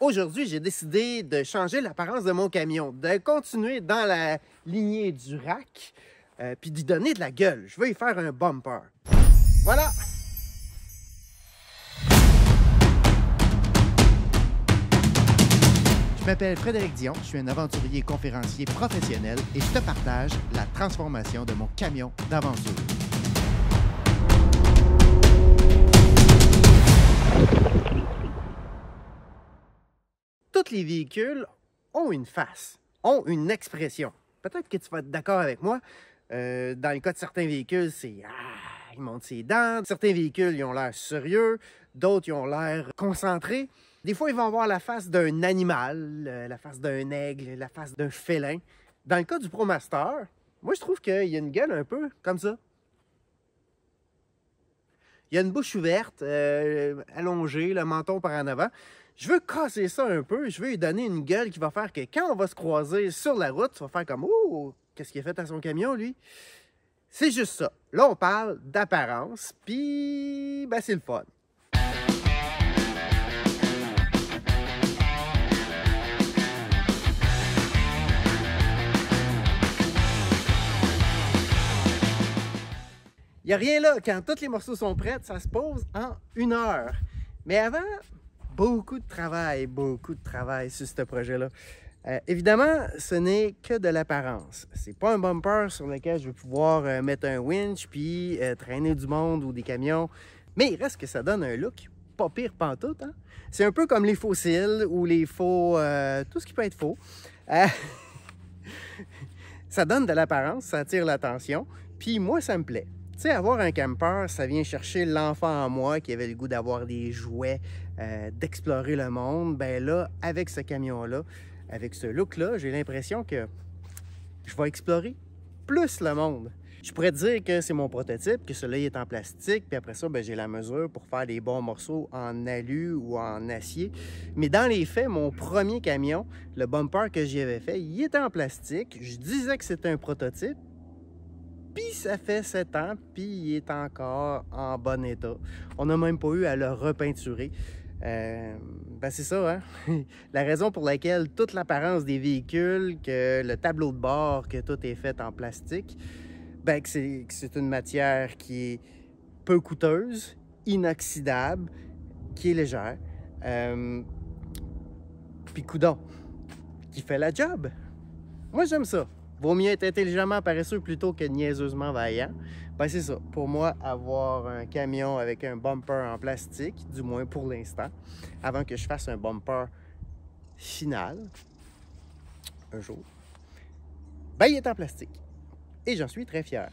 Aujourd'hui, j'ai décidé de changer l'apparence de mon camion, de continuer dans la lignée du rack, puis d'y donner de la gueule. Je veux y faire un bumper. Voilà! Je m'appelle Frédéric Dion, je suis un aventurier conférencier professionnel et je te partage la transformation de mon camion d'aventure. Tous les véhicules ont une face, ont une expression. Peut-être que tu vas être d'accord avec moi. Dans le cas de certains véhicules, c'est ils montent ses dents. Certains véhicules, ils ont l'air sérieux. D'autres, ils ont l'air concentrés. Des fois, ils vont avoir la face d'un animal, la face d'un aigle, la face d'un félin. Dans le cas du ProMaster, moi, je trouve qu'il y a une gueule un peu comme ça. Il y a une bouche ouverte, allongée, le menton par en avant. Je veux casser ça un peu. Je veux lui donner une gueule qui va faire que quand on va se croiser sur la route, tu vas faire comme « Oh, qu'est-ce qu'il a fait à son camion, lui? » C'est juste ça. Là, on parle d'apparence, puis ben, c'est le fun. Il n'y a rien là. Quand tous les morceaux sont prêts, ça se pose en 1 heure. Mais avant, beaucoup de travail sur ce projet-là. Évidemment, ce n'est que de l'apparence. C'est pas un bumper sur lequel je vais pouvoir mettre un winch puis traîner du monde ou des camions. Mais il reste que ça donne un look pas pire pantoute. Hein? C'est un peu comme les fossiles ou les faux... tout ce qui peut être faux. Ça donne de l'apparence, ça attire l'attention. Puis moi, ça me plaît. Tu sais, avoir un camper, ça vient chercher l'enfant en moi qui avait le goût d'avoir des jouets, d'explorer le monde. Ben là, avec ce camion-là, avec ce look-là, j'ai l'impression que je vais explorer plus le monde. Je pourrais te dire que c'est mon prototype, que celui-là est en plastique, puis après ça, ben, j'ai la mesure pour faire des bons morceaux en alu ou en acier. Mais dans les faits, mon premier camion, le bumper que j'y avais fait, il était en plastique. Je disais que c'était un prototype. Puis ça fait 7 ans, puis il est encore en bon état. On n'a même pas eu à le repeinturer. Ben c'est ça, hein? La raison pour laquelle toute l'apparence des véhicules, que le tableau de bord, que tout est fait en plastique, ben que c'est une matière qui est peu coûteuse, inoxydable, qui est légère. Puis coudonc, qui fait la job. Moi, j'aime ça. Vaut mieux être intelligemment paresseux plutôt que niaiseusement vaillant. Ben c'est ça. Pour moi, avoir un camion avec un bumper en plastique, du moins pour l'instant, avant que je fasse un bumper final, un jour, ben il est en plastique. Et j'en suis très fier.